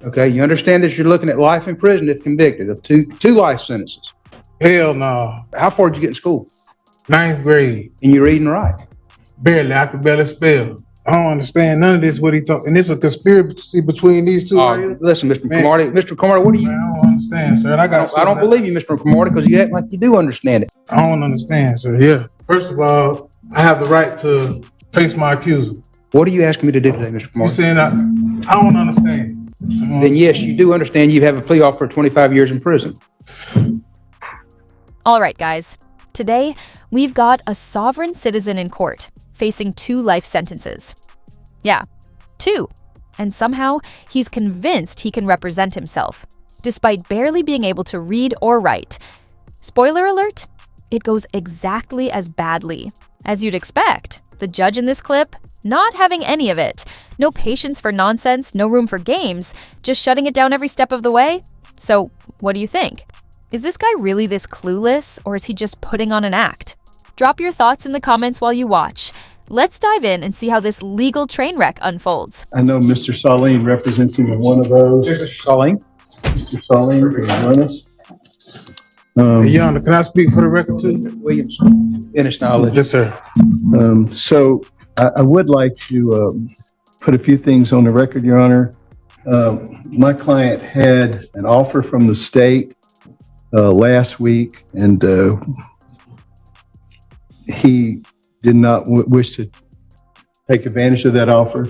Okay, you understand that you're looking at life in prison if convicted of two life sentences. Hell no. How far did you get in school? 9th grade. And you read and write? Barely. I could barely spell. I don't understand none of this, what he talking. And it's a conspiracy between these two right here. Listen, Mr. Cromartie. Mr. Cromartie, what do you... Man, I don't understand, sir. And I don't believe you, Mr. Cromartie, because you act like you do understand it. I don't understand, sir. Yeah. First of all, I have the right to face my accuser. What are you asking me to do today, Mr. Cromartie? You saying I don't understand. Then yes, you do understand you have a plea offer of 25 years in prison. All right, guys. Today, we've got a sovereign citizen in court facing 2 life sentences. Yeah, 2. And somehow, he's convinced he can represent himself, despite barely being able to read or write. Spoiler alert, it goes exactly as badly as you'd expect. The judge in this clip, not having any of it. No patience for nonsense, no room for games, just shutting it down every step of the way. So, what do you think? Is this guy really this clueless, or is he just putting on an act? Drop your thoughts in the comments while you watch. Let's dive in and see how this legal train wreck unfolds. I know Mr. Salim represents him in one of those. Mr. Salim? Mr. Salim, can you join us? Hey, Your Honor, can I speak for the record too? Williams, finish now. Yes, sir. So I would like to put a few things on the record, Your Honor. My client had an offer from the state last week, and he did not wish to take advantage of that offer.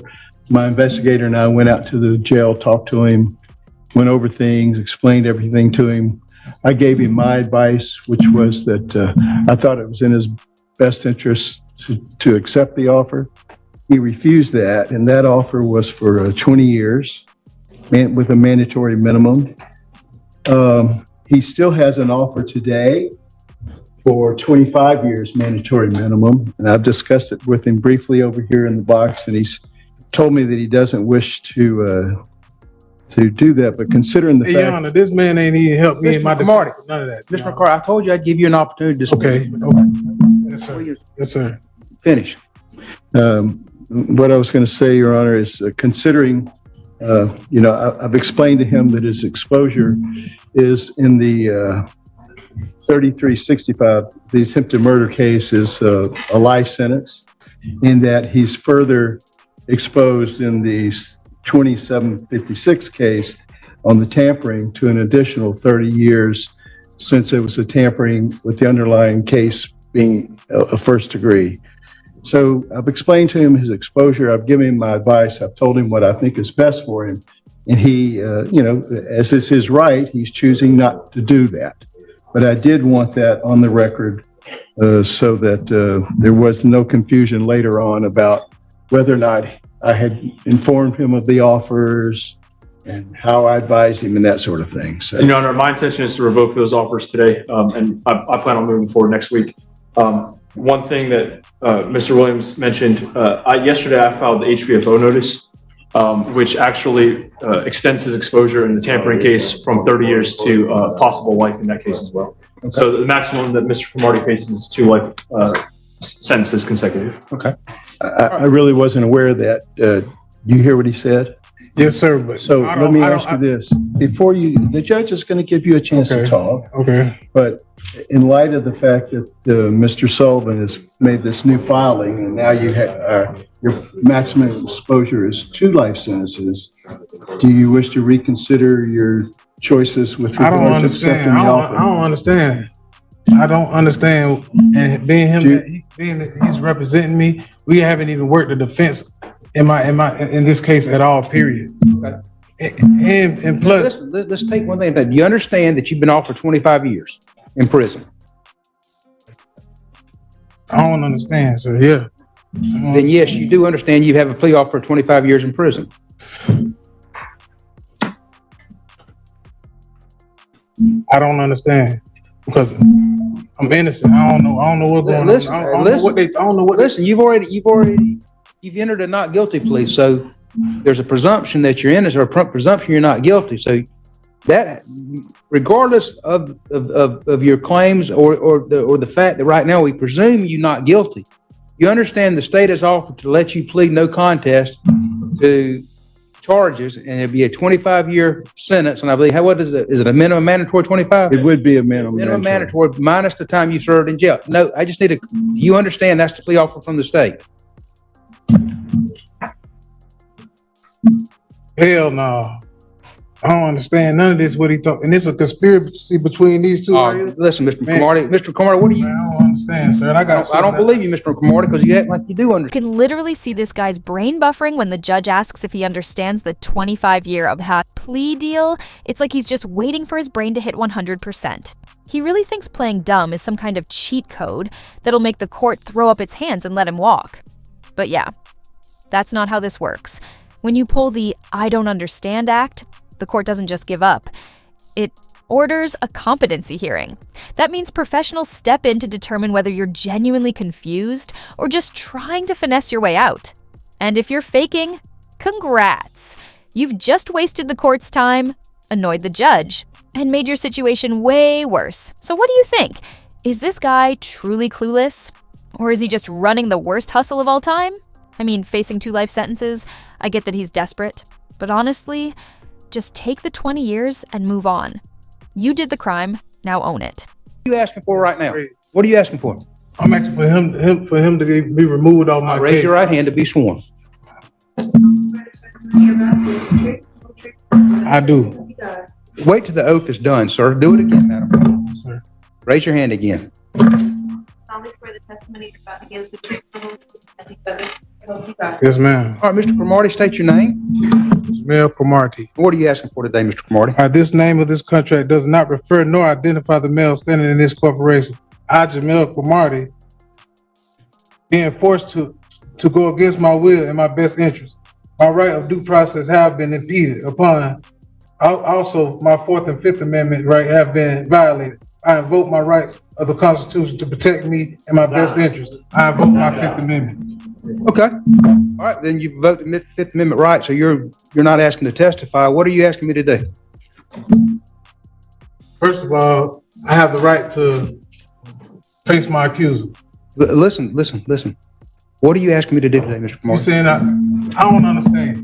My investigator and I went out to the jail, talked to him, went over things, explained everything to him. I gave him my advice, which was that I thought it was in his best interest to accept the offer. He refused that, and that offer was for 20 years with a mandatory minimum. He still has an offer today for 25 years mandatory minimum, and I've discussed it with him briefly over here in the box, and he's told me that he doesn't wish to do that. But considering the fact, Your Honor, this man ain't even helped me in my defense. None of that. Mr. McCarty, I told you I'd give you an opportunity to speak. Okay. Yes, sir. Yes, sir. Finish. what I was going to say, Your Honor, is considering, I've explained to him that his exposure is in the 3365, the attempted murder case is a life sentence, in that he's further exposed in the 2756 case on the tampering to an additional 30 years, since it was a tampering with the underlying case being a first degree. So I've explained to him his exposure. I've given him my advice. I've told him what I think is best for him. And he, as is his right, he's choosing not to do that. But I did want that on the record so that there was no confusion later on about whether or not I had informed him of the offers and how I advised him and that sort of thing. So, Your Honor, my intention is to revoke those offers today, and I plan on moving forward next week. One thing that Mr. Williams mentioned, yesterday I filed the HBFO notice, which actually extends his exposure in the tampering case from 30 years to possible life in that case as well. Okay. So the maximum that Mr. Cromartie faces is 2 life sentences consecutive. Okay. I really wasn't aware of that. Do you hear what he said? Yes, sir. But so let me ask you this. Before the judge is going to give you a chance to talk. Okay. But in light of the fact that Mr. Sullivan has made this new filing, and now you have your maximum exposure is 2 life sentences, do you wish to reconsider your choices with regard to accepting the offer? I don't understand. I don't understand. And being him, being that he's representing me, we haven't even worked the defense in this case at all, period. Okay. And plus, let's take one thing. Do you understand that you've been off for 25 years in prison? I don't understand, sir. Yeah. Then yes, you do understand you have a plea offer for 25 years in prison. I don't understand because I'm innocent. I don't know what's going on. I don't know what. Listen, you've entered a not guilty plea, so there's a presumption that you're innocent, or a presumption you're not guilty. So that, regardless of your claims or the fact that right now we presume you not guilty, you understand the state has offered to let you plead no contest to charges, and it'd be a 25-year sentence. And I believe, what is it? Is it a minimum mandatory 25? It would be a minimum. Minimum mandatory minus the time you served in jail. No, I just need to, you understand that's the plea offer from the state. Hell no. I don't understand none of this, what he thought. And it's a conspiracy between these two right here. Listen, Mr. Man. Cromartie, Mr. Cromartie, what do you? Man, I don't understand, sir. And I don't believe you, Mr. Cromartie, because you act like you do You understand. can literally see this guy's brain buffering when the judge asks if he understands the 25-year of hat plea deal. It's like he's just waiting for his brain to hit 100%. He really thinks playing dumb is some kind of cheat code that'll make the court throw up its hands and let him walk. But yeah, that's not how this works. When you pull the I don't understand act, the court doesn't just give up. It orders a competency hearing. That means professionals step in to determine whether you're genuinely confused or just trying to finesse your way out. And if you're faking, congrats! You've just wasted the court's time, annoyed the judge, and made your situation way worse. So what do you think? Is this guy truly clueless? Or is he just running the worst hustle of all time? I mean, facing 2 life sentences, I get that he's desperate. But honestly, just take the 20 years and move on. You did the crime, now own it. What are you asking for right now? What are you asking for? I'm asking for him to be removed off my Raise case. your right hand to be sworn. I do. Wait till the oath is done, sir. Do it again, madam. Sir. Raise your hand again. Solemnly swear the testimony you're about to give is the truth, the whole truth, and nothing but the truth. God. Yes, ma'am. All right, Mr. Cromartie, state your name. Jamel Cromartie. What are you asking for today, Mr. Cromartie? This name of this contract does not refer nor identify the male standing in this corporation. I, Jamel Cromartie, being forced to go against my will and my best interest. My right of due process have been impeded upon. Also, my 4th and 5th Amendment right have been violated. I invoke my rights of the Constitution to protect me and my best interest. I invoke my 5th Amendment. Okay. All right, then you vote the Fifth Amendment right, so you're not asking to testify. What are you asking me to do? First of all, I have the right to face my accuser. Listen. What are you asking me to do today, Mr. You Cromartie? saying I don't understand.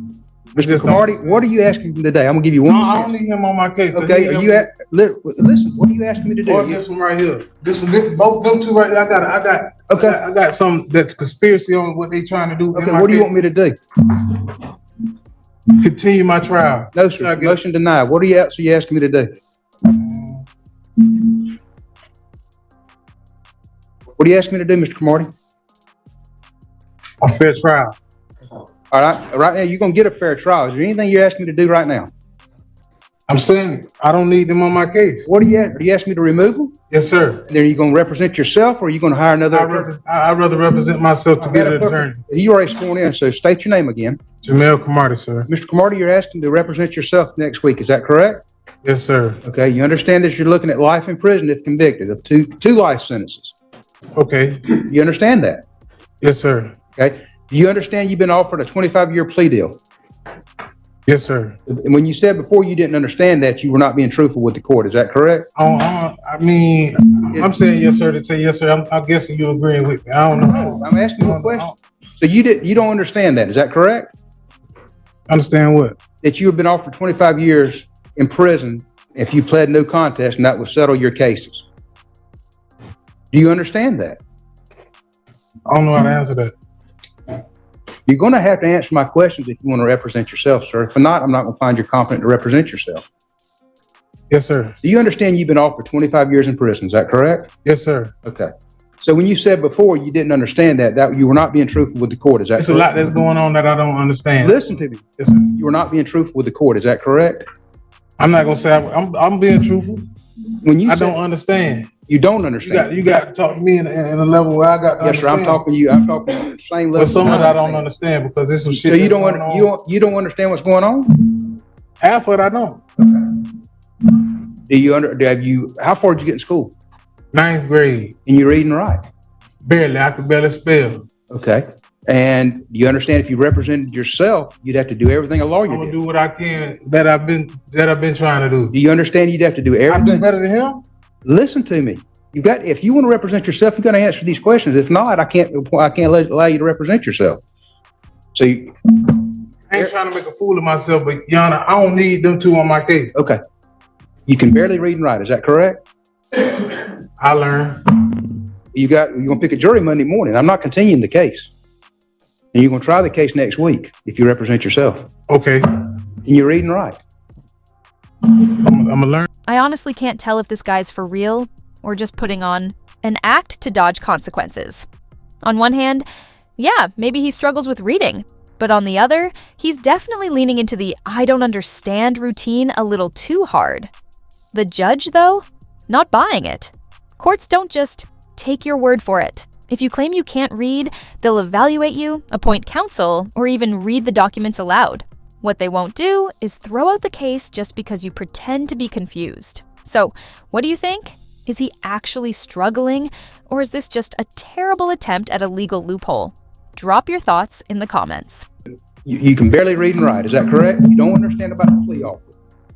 Mr. Cromartie, what are you asking me today? I'm gonna give you one. I don't need him on my case. Okay, are you listen, what are you asking me to do? Or this one right here. This one, both them two right there. I got some that's conspiracy on what they trying to do. Okay, what do you want me to do? Continue my trial. No, sir. Motion denied. What else are you asking me to do? What are you asking me to do, Mr. Cromartie? A fair trial. All right, right now you're gonna get a fair trial. Is there anything you're asking me to do right now? I'm saying I don't need them on my case. What are you asking me to remove them? Yes, sir. Then are you gonna represent yourself, or are you gonna hire another attorney? I'd rather represent myself to get an attorney. You already sworn in, so state your name again. Jamel Cromartie, sir. Mr. Cromartie, you're asking to represent yourself next week. Is that correct? Yes, sir. Okay, you understand that you're looking at life in prison if convicted of two life sentences. Okay. You understand that? Yes, sir. Okay. Do you understand you've been offered a 25-year plea deal? Yes, sir. And when you said before you didn't understand that, you were not being truthful with the court. Is that correct? I mean, I'm saying yes, sir, to say yes, sir. I'm guessing you're agreeing with me. I don't know. No, I'm asking you a question. So you don't understand that. Is that correct? Understand what? That you have been offered 25 years in prison if you pled no contest and that would settle your cases. Do you understand that? I don't know how to answer that. You're going to have to answer my questions if you want to represent yourself, sir. If not, I'm not going to find you competent to represent yourself. Yes, sir. Do you understand you've been offered 25 years in prison? Is that correct? Yes, sir. Okay. So when you said before you didn't understand that you were not being truthful with the court, is that It's a lot that's going on that I don't understand. Listen to me. Yes, sir. You were not being truthful with the court. Is that correct? I'm not gonna say I'm being truthful. When you I said don't understand. you don't understand. You got to talk to me in a level where I got to Yes, sir. I'm talking to you. I'm talking at the same level. But some of it I don't understand because there's some shit. So you that's going on. you don't understand what's going on? Half of it I don't. How far did you get in school? 9th grade. And you read and write? Barely. I could barely spell. Okay. And do you understand if you represented yourself, you'd have to do everything a lawyer I'm gonna did? do what I can that I've been trying to do. Do you understand you'd have to do I do everything? better than him. Listen to me. If you want to represent yourself, you got to answer these questions. If not, I can't allow you to represent yourself. So I I ain't trying to make a fool of myself, but Your Honor, I don't need them two on my case. Okay. You can barely read and write, is that correct? I learned. You're gonna pick a jury Monday morning. I'm not continuing the case. And you're gonna try the case next week if you represent yourself. Okay. And you read and write. I'm gonna learn. I honestly can't tell if this guy's for real or just putting on an act to dodge consequences. On one hand, yeah, maybe he struggles with reading, but on the other, he's definitely leaning into the I don't understand routine a little too hard. The judge, though, not buying it. Courts don't just take your word for it. If you claim you can't read, they'll evaluate you, appoint counsel, or even read the documents aloud. What they won't do is throw out the case just because you pretend to be confused. So, what do you think? Is he actually struggling, or is this just a terrible attempt at a legal loophole? Drop your thoughts in the comments. You can barely read and write, is that correct? You don't understand about the plea offer.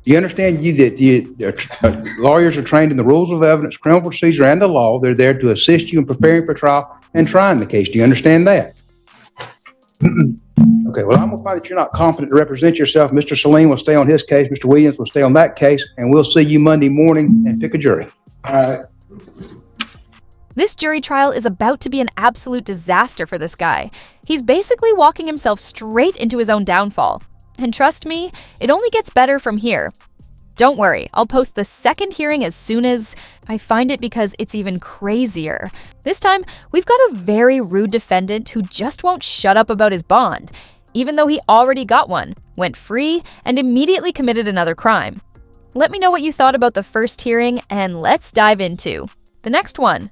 Do you understand that lawyers are trained in the rules of evidence, criminal procedure, and the law? They're there to assist you in preparing for trial and trying the case. Do you understand that? Okay, well, I'm going to find that you're not competent to represent yourself. Mr. Salim will stay on his case. Mr. Williams will stay on that case, and we'll see you Monday morning and pick a jury. All right. This jury trial is about to be an absolute disaster for this guy. He's basically walking himself straight into his own downfall. And trust me, it only gets better from here. Don't worry, I'll post the second hearing as soon as I find it because it's even crazier. This time, we've got a very rude defendant who just won't shut up about his bond, even though he already got one, went free, and immediately committed another crime. Let me know what you thought about the first hearing, and let's dive into the next one.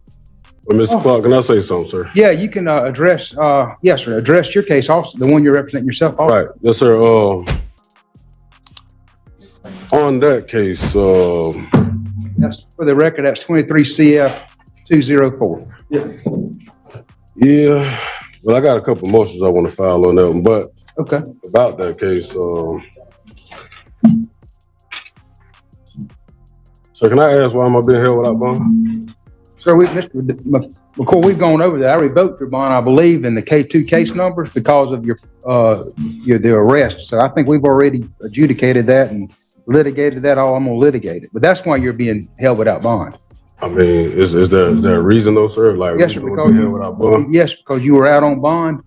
Well, Mr. Clark, can I say something, sir? Yeah, you can address your case also, the one you're representing yourself also. Right. Yes, sir. On that case, That's for the record, that's 23 CF 204. yes. Yeah. Well, I got a couple motions I want to file on that one, but Okay. about that case, so can I ask why am I being held without bond? Sir, Mr. McCoy, we've gone over that. I revoked your bond, I believe, in the K2 case numbers because of the arrest. So I think we've already adjudicated that and litigated that. I'm gonna litigate it, but that's why you're being held without bond. I mean, is there a reason though, sir? Like, Yes, sir, reason because being held without bond? yes, because you were out on bond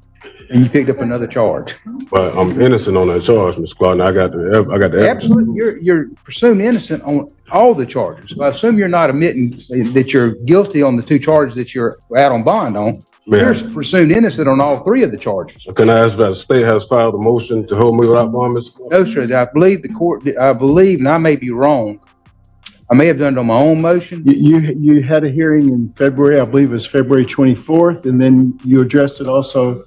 and you picked up another charge. But I'm innocent on that charge, Mr. Clark. And I got the evidence. Absolutely, you're presumed innocent on all the charges. So I assume you're not admitting that you're guilty on the two charges that you're out on bond on. You're presumed innocent on all three of the charges. Can I ask that the state has filed a motion to hold me without bond, Mr. Clark? No, sir, I believe the court, and I may be wrong, I may have done it on my own motion. You had a hearing in February, I believe it was February 24th, and then you addressed it also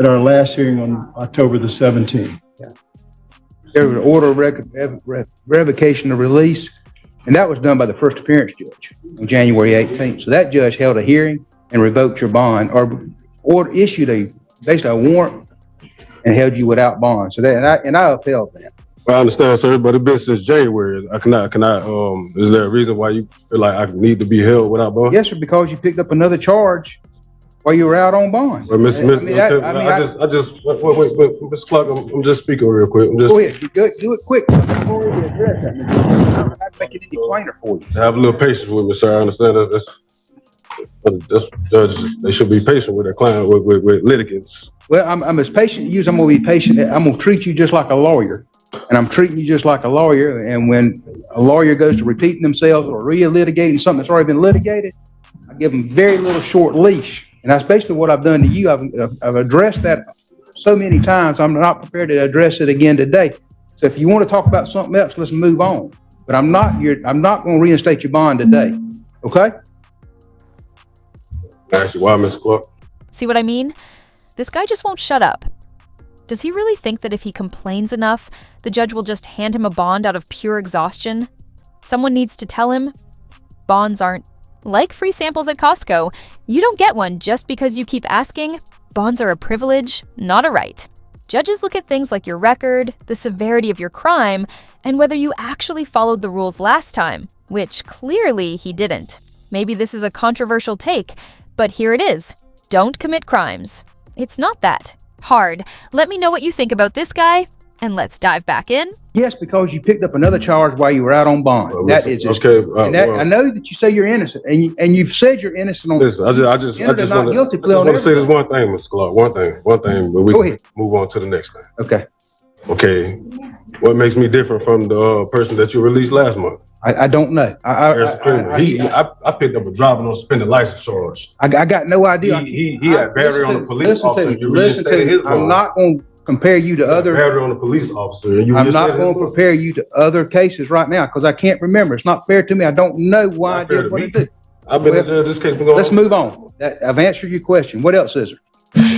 at our last hearing on October the 17th. There was an order of revocation of release, and that was done by the first appearance judge on January 18th. So that judge held a hearing and revoked your bond, or issued basically a warrant and held you without bond. So that, and I upheld that. I understand, sir, but it's been since January. Is there a reason why you feel like I need to be held without bond? Yes, sir, because you picked up another charge while you were out on bond. Well, Mr. Clark, I'm just speaking real quick. Go ahead, do it quick. I've already addressed that. I'm not making it any plainer for you. Have a little patience with me, sir. I understand that's judges. They should be patient with their client, with litigants. Well, I'm as patient as you. I'm going to be patient. I'm going to treat you just like a lawyer. And I'm treating you just like a lawyer. And when a lawyer goes to repeating themselves or re-litigating something that's already been litigated, I give them very little short leash. And that's basically what I've done to you. I've addressed that so many times. I'm not prepared to address it again today. So if you want to talk about something else, let's move on. But I'm not going to reinstate your bond today. Okay? Actually, why, Mr. Clark? See what I mean? This guy just won't shut up. Does he really think that if he complains enough, the judge will just hand him a bond out of pure exhaustion? Someone needs to tell him, bonds aren't like free samples at Costco. You don't get one just because you keep asking. Bonds are a privilege, not a right. Judges look at things like your record, the severity of your crime, and whether you actually followed the rules last time, which clearly he didn't. Maybe this is a controversial take, but here it is. Don't commit crimes. It's not that. Hard. Let me know what you think about this guy, and let's dive back in. Yes, because you picked up another charge while you were out on bond. Well, That listen, is just, okay. and that, I know that you say you're innocent, and you've said you're innocent on. Listen, I just entered a not want guilty plea on to say this everything. one thing, Mr. Clark. One thing, but we Go can ahead. move on to the next thing. Okay, Okay, what makes me different from the person that you released last month? I don't know. I picked up a driver on suspended license charge. I got no idea. He had battery on the police officer. You Listen to reinstated me. his I'm bond. not going to compare you to other. Battery on the police officer. And you I'm not reinstated going his to bond. compare you to other cases right now because I can't remember. It's not fair to me. I don't know why I Not fair did to what I me. did. I've been in jail. This case been going Let's on. move on. I've answered your question. What else is there?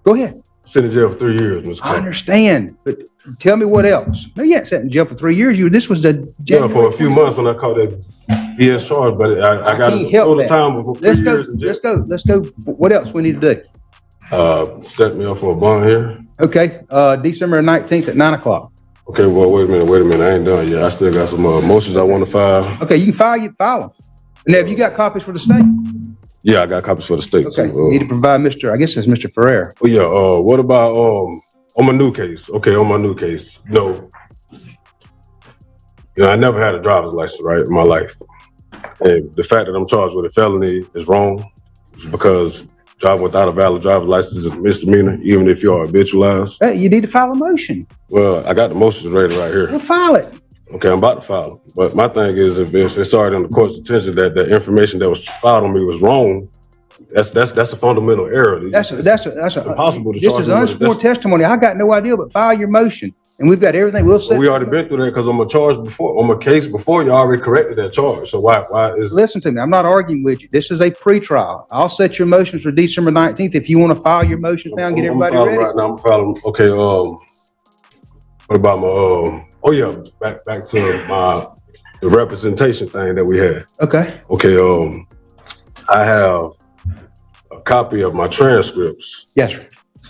Go ahead. Sitting in jail for 3 years, Mr. I Clark. understand, but tell me what else. No, you ain't sat in jail for 3 years. This was the Yeah, for a few months when I caught that BS charge, but I got can't help total that. time before 3 Let's go. years in jail. Let's go. What else we need to do? Set me up for a bond here. Okay, December 19th at 9 o'clock. Okay, well, wait a minute. I ain't done yet. I still got some motions I want to file. Okay, you can file them. Now, have you got copies for the state? Yeah, I got copies for the state. Okay, too. you need to provide I guess it's Mr. Ferrer. Oh yeah. What about on my new case? Okay, on my new case. No. I never had a driver's license, right, in my life. And the fact that I'm charged with a felony is wrong. It's because driving without a valid driver's license is a misdemeanor, even if you're habitualized. Hey, you need to file a motion. Well, I got the motions ready right here. Well, file it. Okay, I'm about to file it. But my thing is, if it's already on the court's attention that the information that was filed on me was wrong, that's a fundamental error. That's impossible to This charge is me with unsworn this. testimony. I got no idea, but file your motion, and we've got everything. We'll set. We already been through that because on my charge before, on my case before, you already corrected that charge. So why is Listen to me. I'm not arguing with you. This is a pretrial. I'll set your motions for December 19th. If you want to file your motions now and get I'm everybody filing ready. right now? I'm filing. Okay. What about my Oh yeah, back to the representation thing that we had. Okay. Okay. I have a copy of my transcripts. Yes, sir.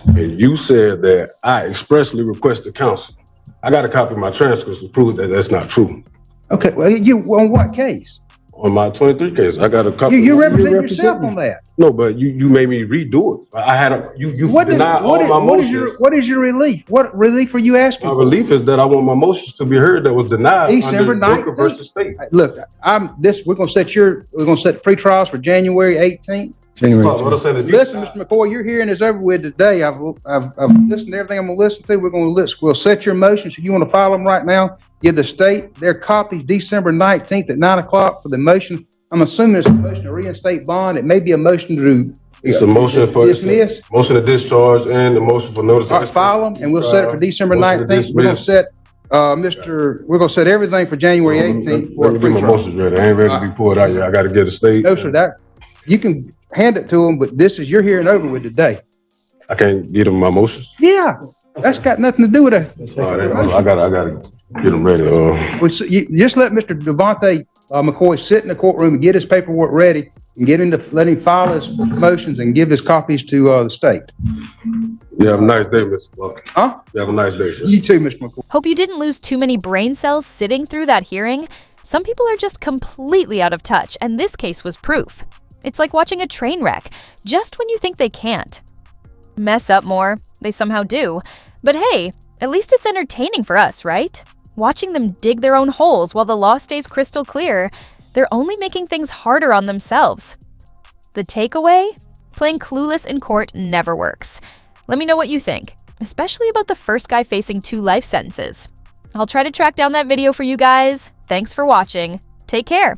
And you said that I expressly requested counsel. I got a copy of my transcripts to prove that that's not true. Okay. Well, you on what case? On my 23 case, I got a copy. You represent yourself on that. No, but you made me redo it. I had you denied all my What motions. is your relief? What relief are you asking My for? relief is that I want my motions to be heard that was denied December under Booker 19th. versus State. Look, we're gonna set the pre-trials for January 18th. What I said is Listen, Mr. McCoy, you're hearing this over with today. I've listened to everything I'm gonna listen to. We'll set your motions. If you want to file them right now, give the state their copies December 19th at 9 o'clock for the motion. I'm assuming it's a motion to reinstate bond. It may be a motion to It's a motion for dismiss. motion to discharge and the motion for notice. All right, file them, and we'll set it for December Motion to 19th. We're gonna dismiss. set, we're gonna set everything for January 18th for Let a me get my pre-trial. motions ready. I ain't ready to be pulled out yet. I got to get a state. No, sir, you can hand it to them, but you're hearing over with today. I can't get them my motions. Yeah, that's got nothing to do with it. All right, I gotta get them ready. You just let Mr. Devontae McCoy sit in the courtroom and get his paperwork ready and let him file his motions and give his copies to the state. You have a nice day, Mr. Clark. Huh? You have a nice day, sir. You too, Mr. McCoy. Hope you didn't lose too many brain cells sitting through that hearing. Some people are just completely out of touch, and this case was proof. It's like watching a train wreck, just when you think they can't. Mess up more, they somehow do. But hey, at least it's entertaining for us, right? Watching them dig their own holes while the law stays crystal clear, they're only making things harder on themselves. The takeaway? Playing clueless in court never works. Let me know what you think, especially about the first guy facing 2 life sentences. I'll try to track down that video for you guys. Thanks for watching. Take care.